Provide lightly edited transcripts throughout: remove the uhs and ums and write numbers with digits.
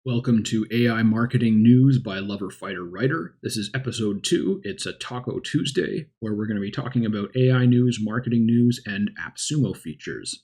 Welcome to AI Marketing News by Lover Fighter Writer. This is episode 2. It's a Taco Tuesday, where we're going to be talking about AI news, marketing news, and AppSumo features.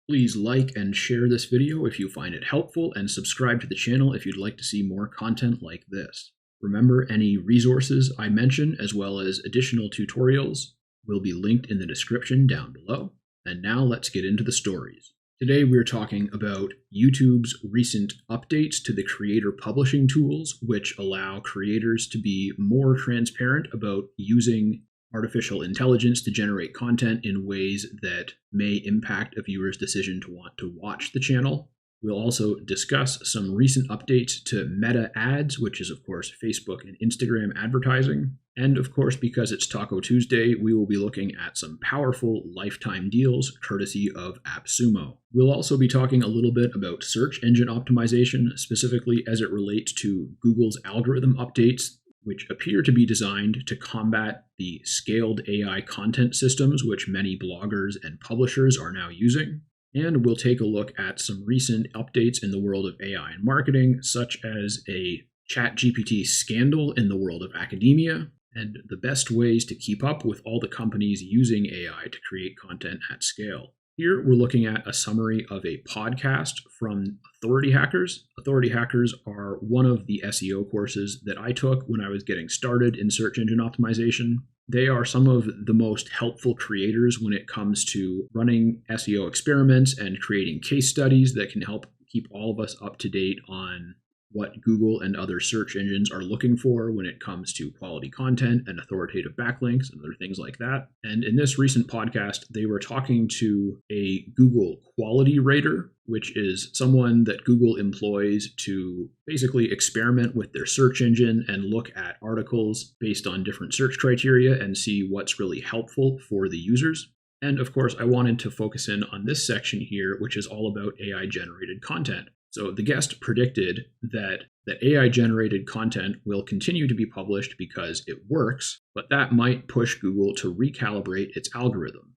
Please like and share this video if you find it helpful, and subscribe to the channel if you'd like to see more content like this. Remember, any resources I mention, as well as additional tutorials, will be linked in the description down below. And now let's get into the stories. Today we're talking about YouTube's recent updates to the creator publishing tools, which allow creators to be more transparent about using artificial intelligence to generate content in ways that may impact a viewer's decision to want to watch the channel. We'll also discuss some recent updates to Meta ads, which is of course Facebook and Instagram advertising. And of course, because it's Taco Tuesday, we will be looking at some powerful lifetime deals courtesy of AppSumo. We'll also be talking a little bit about search engine optimization, specifically as it relates to Google's algorithm updates, which appear to be designed to combat the scaled AI content systems which many bloggers and publishers are now using. And we'll take a look at some recent updates in the world of AI and marketing, such as a ChatGPT scandal in the world of academia, and the best ways to keep up with all the companies using AI to create content at scale. Here, we're looking at a summary of a podcast from Authority Hackers. Authority Hackers are one of the SEO courses that I took when I was getting started in search engine optimization. They are some of the most helpful creators when it comes to running SEO experiments and creating case studies that can help keep all of us up to date on what Google and other search engines are looking for when it comes to quality content and authoritative backlinks and other things like that. And in this recent podcast, they were talking to a Google quality rater, which is someone that Google employs to basically experiment with their search engine and look at articles based on different search criteria and see what's really helpful for the users. And of course, I wanted to focus in on this section here, which is all about AI-generated content. So the guest predicted that AI-generated content will continue to be published because it works, but that might push Google to recalibrate its algorithm.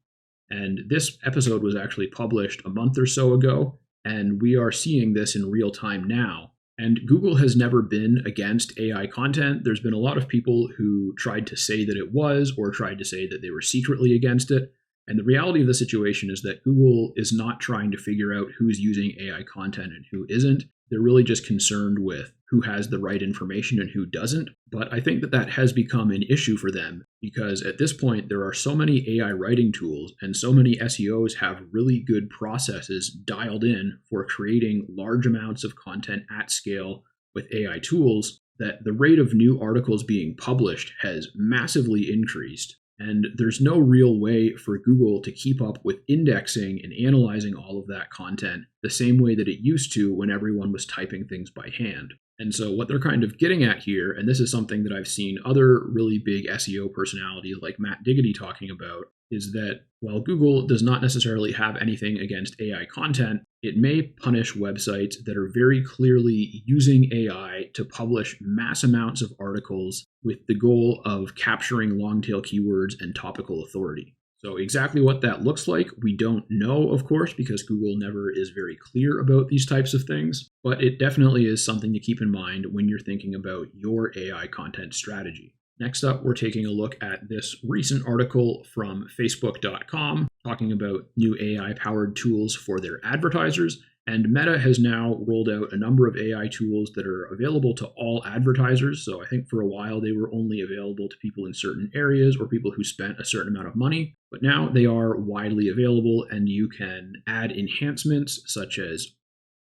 And this episode was actually published a month or so ago, and we are seeing this in real time now. And Google has never been against AI content. There's been a lot of people who tried to say that it was, or tried to say that they were secretly against it. And the reality of the situation is that Google is not trying to figure out who's using AI content and who isn't. They're really just concerned with who has the right information and who doesn't. But I think that has become an issue for them because at this point, there are so many AI writing tools and so many SEOs have really good processes dialed in for creating large amounts of content at scale with AI tools that the rate of new articles being published has massively increased. And there's no real way for Google to keep up with indexing and analyzing all of that content the same way that it used to when everyone was typing things by hand. And so what they're kind of getting at here, and this is something that I've seen other really big SEO personalities like Matt Diggity talking about, is that while Google does not necessarily have anything against AI content, it may punish websites that are very clearly using AI to publish mass amounts of articles with the goal of capturing long-tail keywords and topical authority. So exactly what that looks like, we don't know, of course, because Google never is very clear about these types of things, but it definitely is something to keep in mind when you're thinking about your AI content strategy. Next up, we're taking a look at this recent article from Facebook.com talking about new AI-powered tools for their advertisers. And Meta has now rolled out a number of AI tools that are available to all advertisers. So I think for a while they were only available to people in certain areas or people who spent a certain amount of money. But now they are widely available and you can add enhancements such as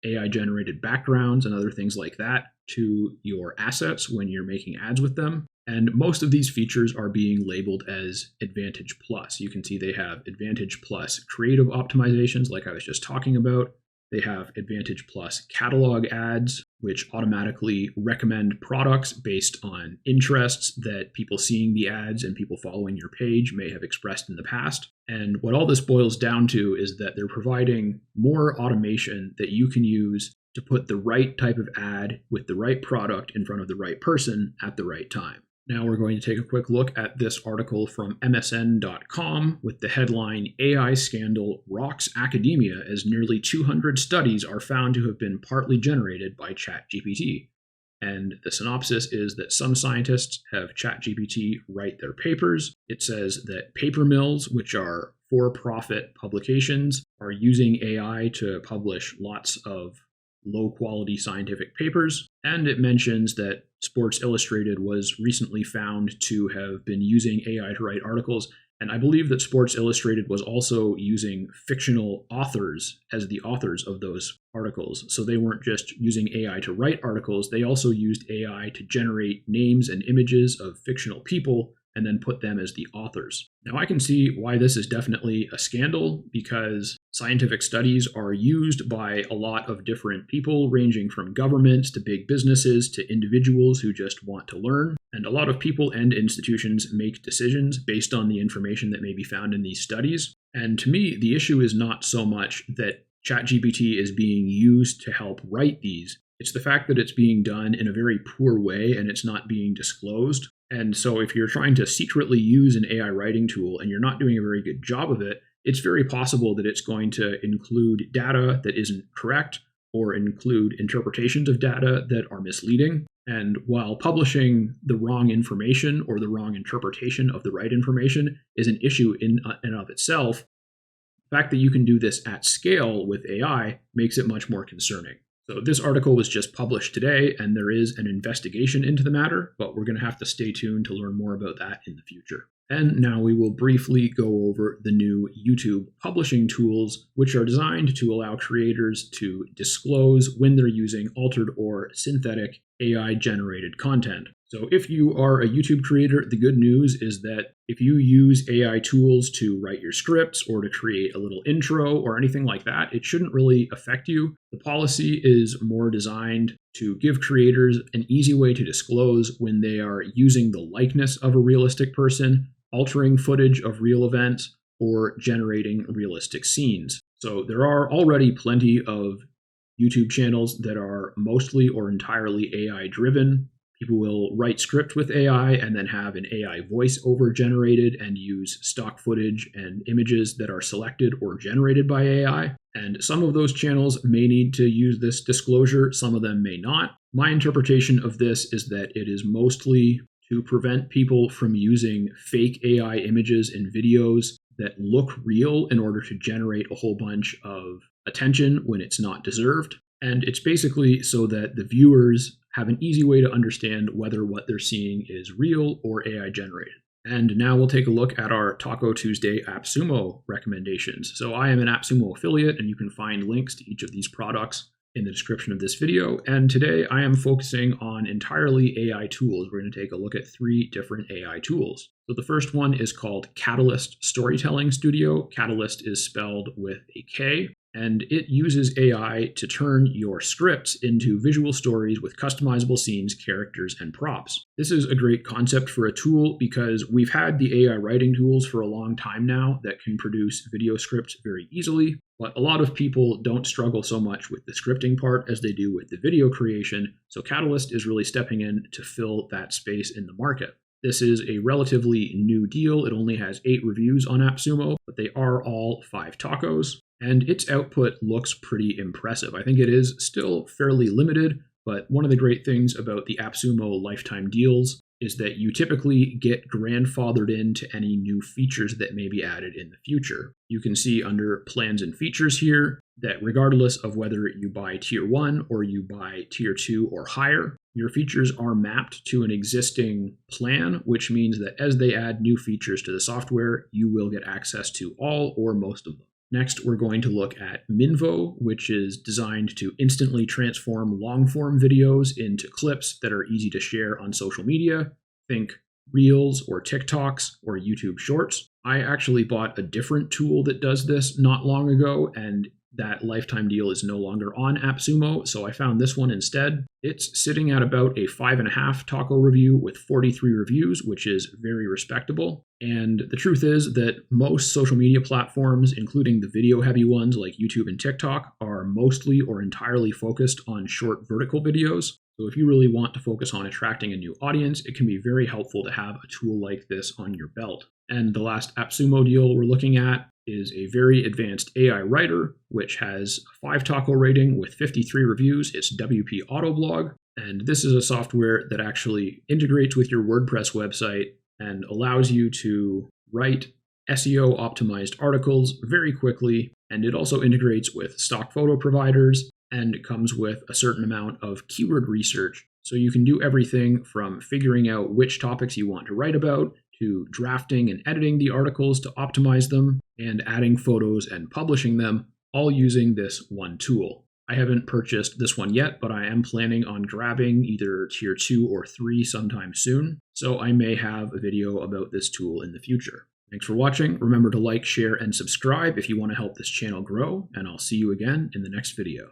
AI-generated backgrounds and other things like that to your assets when you're making ads with them. And most of these features are being labeled as Advantage Plus. You can see they have Advantage Plus creative optimizations like I was just talking about. They have Advantage Plus catalog ads, which automatically recommend products based on interests that people seeing the ads and people following your page may have expressed in the past. And what all this boils down to is that they're providing more automation that you can use to put the right type of ad with the right product in front of the right person at the right time. Now we're going to take a quick look at this article from MSN.com with the headline, AI Scandal Rocks Academia as Nearly 200 Studies Are Found to Have Been Partly Generated by ChatGPT. And the synopsis is that some scientists have ChatGPT write their papers. It says that paper mills, which are for-profit publications, are using AI to publish lots of low-quality scientific papers. And it mentions that Sports Illustrated was recently found to have been using AI to write articles. And I believe that Sports Illustrated was also using fictional authors as the authors of those articles. So they weren't just using AI to write articles, they also used AI to generate names and images of fictional people and then put them as the authors. Now I can see why this is definitely a scandal, because scientific studies are used by a lot of different people, ranging from governments to big businesses to individuals who just want to learn. And a lot of people and institutions make decisions based on the information that may be found in these studies. And to me, the issue is not so much that ChatGPT is being used to help write these. It's the fact that it's being done in a very poor way and it's not being disclosed. And so if you're trying to secretly use an AI writing tool and you're not doing a very good job of it, it's very possible that it's going to include data that isn't correct or include interpretations of data that are misleading. And while publishing the wrong information or the wrong interpretation of the right information is an issue in and of itself, the fact that you can do this at scale with AI makes it much more concerning. So this article was just published today, and there is an investigation into the matter, but we're going to have to stay tuned to learn more about that in the future. And now we will briefly go over the new YouTube publishing tools, which are designed to allow creators to disclose when they're using altered or synthetic AI-generated content. So if you are a YouTube creator, the good news is that if you use AI tools to write your scripts or to create a little intro or anything like that, it shouldn't really affect you. The policy is more designed to give creators an easy way to disclose when they are using the likeness of a realistic person, altering footage of real events, or generating realistic scenes. So there are already plenty of YouTube channels that are mostly or entirely AI driven. People will write script with AI and then have an AI voiceover generated and use stock footage and images that are selected or generated by AI. And some of those channels may need to use this disclosure, some of them may not. My interpretation of this is that it is mostly to prevent people from using fake AI images and videos that look real in order to generate a whole bunch of attention when it's not deserved. And it's basically so that the viewers have an easy way to understand whether what they're seeing is real or AI generated. And now we'll take a look at our Taco Tuesday AppSumo recommendations. So I am an AppSumo affiliate, and you can find links to each of these products in the description of this video. And today I am focusing on entirely AI tools. We're going to take a look at 3 different AI tools. So the first one is called Catalyst Storytelling Studio. Catalyst is spelled with a K. And it uses AI to turn your scripts into visual stories with customizable scenes, characters, and props. This is a great concept for a tool because we've had the AI writing tools for a long time now that can produce video scripts very easily, but a lot of people don't struggle so much with the scripting part as they do with the video creation, so Catalyst is really stepping in to fill that space in the market. This is a relatively new deal. It only has 8 reviews on AppSumo, but they are all 5 tacos. And its output looks pretty impressive. I think it is still fairly limited, but one of the great things about the AppSumo lifetime deals is that you typically get grandfathered into any new features that may be added in the future. You can see under plans and features here that regardless of whether you buy tier 1 or you buy tier 2 or higher, your features are mapped to an existing plan, which means that as they add new features to the software, you will get access to all or most of them. Next, we're going to look at Minvo, which is designed to instantly transform long-form videos into clips that are easy to share on social media. Think Reels or TikToks or YouTube Shorts. I actually bought a different tool that does this not long ago, and that lifetime deal is no longer on AppSumo, so I found this one instead. It's sitting at about a 5.5 taco review with 43 reviews, which is very respectable. And the truth is that most social media platforms, including the video-heavy ones like YouTube and TikTok, are mostly or entirely focused on short vertical videos. So if you really want to focus on attracting a new audience, it can be very helpful to have a tool like this on your belt. And the last AppSumo deal we're looking at is a very advanced AI writer, which has a 5 taco rating with 53 reviews. It's WP Autoblog. And this is a software that actually integrates with your WordPress website and allows you to write SEO optimized articles very quickly. And it also integrates with stock photo providers, and it comes with a certain amount of keyword research. So you can do everything from figuring out which topics you want to write about to drafting and editing the articles to optimize them and adding photos and publishing them, all using this one tool. I haven't purchased this one yet, but I am planning on grabbing either tier 2 or 3 sometime soon, so I may have a video about this tool in the future. Thanks for watching. Remember to like, share, and subscribe if you want to help this channel grow, and I'll see you again in the next video.